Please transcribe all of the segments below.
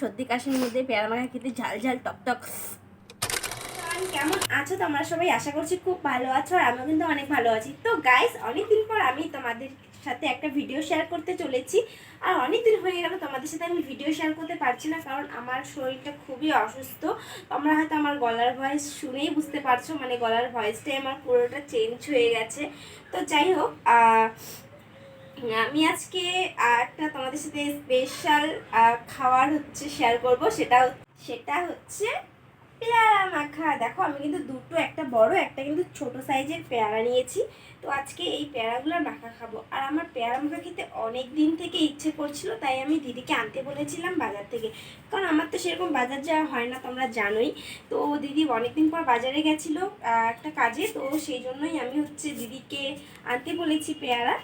সর্দি কাশির মধ্যে পেয়ারা মাখা খেতে ঝাল ঝাল টকটক। কেমন আছো তোমরা সবাই? আশা করছি খুব ভালো আছো, আর আমিও কিন্তু অনেক ভালো আছি। তো গাইস, অনেকদিন পর আমি তোমাদের সাথে একটা ভিডিও শেয়ার করতে চলেছি। আর অনেকদিন হয়ে গেল তোমাদের সাথে আমি ভিডিও শেয়ার করতে পারছি না, কারণ আমার শরীরটা খুবই অসুস্থ। তোমরা হয়তো আমার গলার ভয়েস শুনেই বুঝতে পারছো, মানে গলার ভয়েসটাই আমার পুরোটা চেঞ্জ হয়ে গেছে। তো যাই হোক, আমি আজকে একটা তোমাদের সাথে স্পেশাল খাবার শেয়ার করব। সেটা হচ্ছে পেয়ারা মাখা। দেখো, আমি কিন্তু দুটো, একটা বড় একটা কিন্তু ছোট সাইজের পেয়ারা নিয়েছি। তো আজকে এই পেয়ারাগুলোর মাখা খাবো। আর আমার পেয়ারা মাখা খেতে অনেক দিন থেকে ইচ্ছে করছিল, তাই আমি দিদিকে আনতে বলেছিলাম বাজার থেকে। কারণ আমার তো সেরকম বাজার যাওয়া হয় না, তোমরা জানোই। তো দিদি অনেকদিন পর বাজারে গেছিলো একটা কাজে, তো সেই জন্যই আমি দিদিকে আনতে বলেছি পেয়ারা।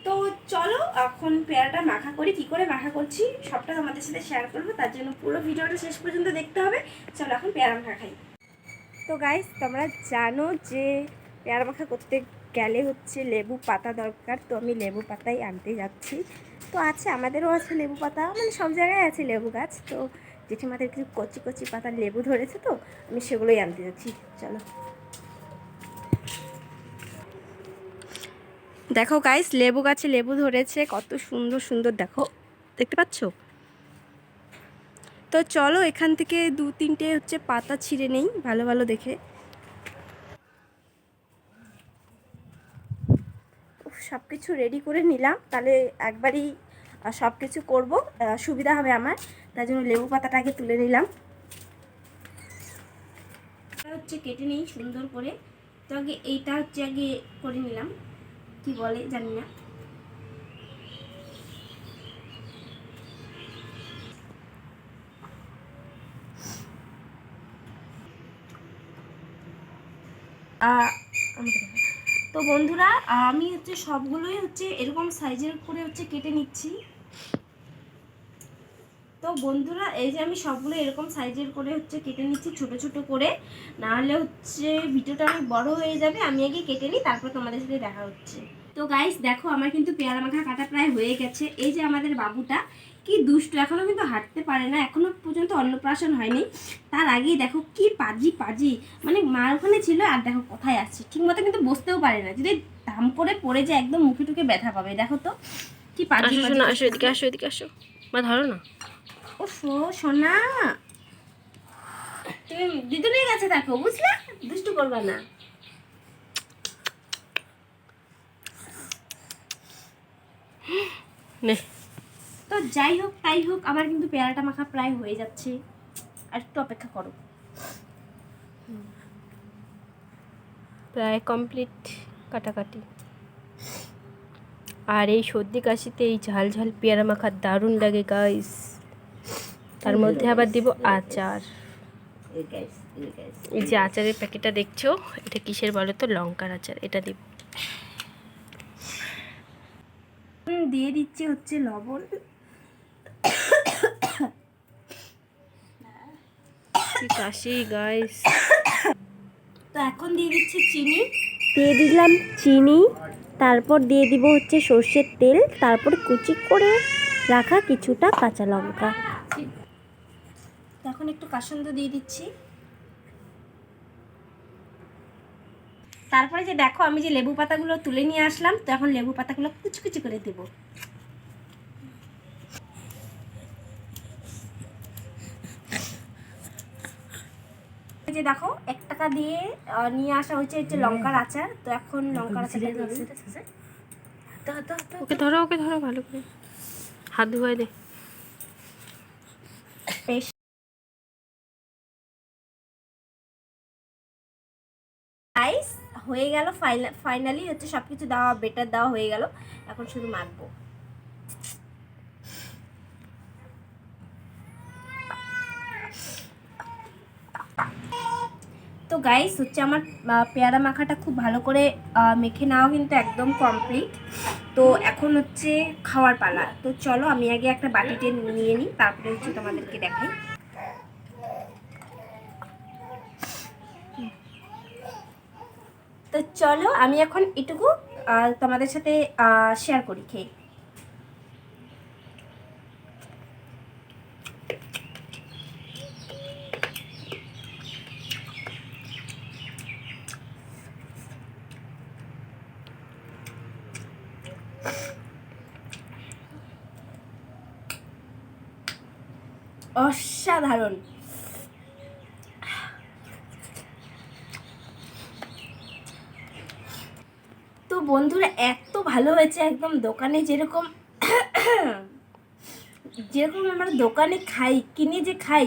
তো চলো এখন পেয়ারাটা মাখা করি। কি করে মাখা করছি সবটা তোমাদের সাথে শেয়ার করবো, তার জন্য পুরো ভিডিওটা শেষ পর্যন্ত দেখতে হবে। চলো এখন পেয়ারা মাখা খাই। তো গাইস, তোমরা জানো যে পেয়ারা মাখা করতে গেলে লেবু পাতা দরকার। তো আমি লেবু পাতাই আনতে যাচ্ছি। তো আছে, আমাদেরও আছে লেবু পাতা, মানে সব জায়গায় আছে লেবু গাছ। তো জেঠিমাদের কিছু কচি কচি পাতার লেবু ধরেছে, তো আমি সেগুলোই আনতে যাচ্ছি। চলো। দেখো গাইস, লেবু গাছে লেবু ধরেছে, কত সুন্দর সুন্দর, দেখো, দেখতে পাচ্ছ? তো চলো এখান থেকে 2-3টে পাতা ছিঁড়ে নেই ভালো ভালো দেখে। সব কিছু রেডি করে নিলাম, তাহলে একবারই সব কিছু করবো, সুবিধা হবে আমার। তার জন্য লেবু পাতাটা আগে তুলে নিলাম। কেটে নিই সুন্দর করে। তো আগে এইটা আগে করে নিলাম, কি বলে জানি না। তো বন্ধুরা, আমি সবগুলোই এরকম সাইজের করে কেটে নিচ্ছি। তো বন্ধুরা, এই যে আমি সবগুলো এরকম সাইজের করে কেটে নিচ্ছি ছোট ছোট করে, না হলে ভিডিওটা অনেক বড় হয়ে যাবে। আমি আগে কেটে নিই, তারপর তোমাদের সাথে দেখা হচ্ছে। তো গাইস দেখো, আমার কিন্তু পেয়ারা মাখা কাটা প্রায় হয়ে গেছে। এই যে আমাদের বাবুটা কি দুষ্টু, এখনো কিন্তু হাঁটতে পারে না, এখনো পর্যন্ত অন্নপ্রাশন হয়নি। তার আগেই দেখো কি পাজি পাজি, মানে মার ওখানে ছিল, আর দেখো কোথায় আসছে, ঠিক মতো কিন্তু বসতেও পারে না। যদি ধাম করে পড়ে যায় একদম মুখে টুকে ব্যথা পাবে। দেখো তো কি পাজি। আসো এদিকে, আসো এদিকে, আসো মা, ধরো না। ও সোনা, তুমি দিদুনের কাছে থাকো, বুঝলে? দুষ্টু করবা না। তো যাই হোক তাই হোক, আমার কিন্তু পেয়ারাটা মাখা প্রায় হয়ে যাচ্ছে, আর একটু অপেক্ষা করো। প্রায় কমপ্লিট কাটাকাটি। আর এই সর্দি কাশিতে এই ঝাল ঝাল পেয়ারা মাখা দারুণ লাগে গাইস। তার মধ্যে আবার দিব আচার। এই যে আচারের প্যাকেটটা দেখছো, এটা কিসের বলো তো? লঙ্কার আচার। এটা দিব। দিয়ে দিচ্ছি লবণ। কাশি গাইস। তো এখন দিয়ে দিচ্ছি চিনি। দিয়ে দিলাম চিনি, তারপর দিয়ে দিব সর্ষের তেল, তারপর কুচি করে রাখা কিছুটা কাঁচা লঙ্কা। এখন একটু কাসুন্দ দিয়ে দিচ্ছি। তারপরে যে দেখো, আমি যে লেবু পাতাগুলো তুলে নিয়ে আসলাম, তো এখন লেবু পাতাগুলো কুচি কুচি করে দেব। যে দেখো 1 টাকা দিয়ে নিয়ে আসা হয়েছে লঙ্কার আচার। তো এখন লঙ্কার আচারটা ওকে ধরো, ওকে ধরো ভালো করে, হাত ধুয়ে দে। রাইস হয়ে গেল, ফাইনালি সবকিছু দেওয়া, বেটার দেওয়া হয়ে গেল। এখন শুধু মাখবো। তো গাইস আমার পেয়ারা মাখাটা খুব ভালো করে মেখে নেওয়া কিন্তু একদম কমপ্লিট। তো এখন খাওয়ার পালা। তো চলো আমি আগে একটা বাটিতে নিয়ে নিই, তারপরে তোমাদেরকে দেখাই। তো চলো আমি এখন এটুকু তোমাদের সাথে শেয়ার করি খেয়ে। অসাধারণ। তো বন্ধুরা এত ভালো হয়েছে, একদম দোকানে যেরকম যেরকম আমরা দোকানে খাই, কিনে যে খাই,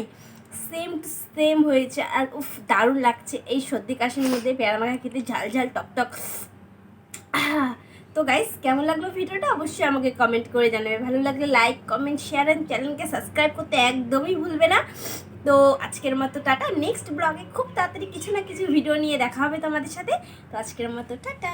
সেম টু সেম হয়েছে। আর উফ, দারুণ লাগছে এই সর্দি কাশির মধ্যে পেয়ারা মাখা খেতে, ঝাল ঝাল টক টক। তো গাইস, কেমন লাগলো ভিডিওটা অবশ্যই আমাকে কমেন্ট করে জানাবে। ভালো লাগলে লাইক, কমেন্ট, শেয়ার অ্যান্ড চ্যানেলকে সাবস্ক্রাইব করতে একদমই ভুলবে না। তো আজকের মতো টাটা। নেক্সট ব্লগে খুব তাড়াতাড়ি কিছু না কিছু ভিডিও নিয়ে দেখা হবে তোমাদের সাথে। তো আজকের মতো টাটা।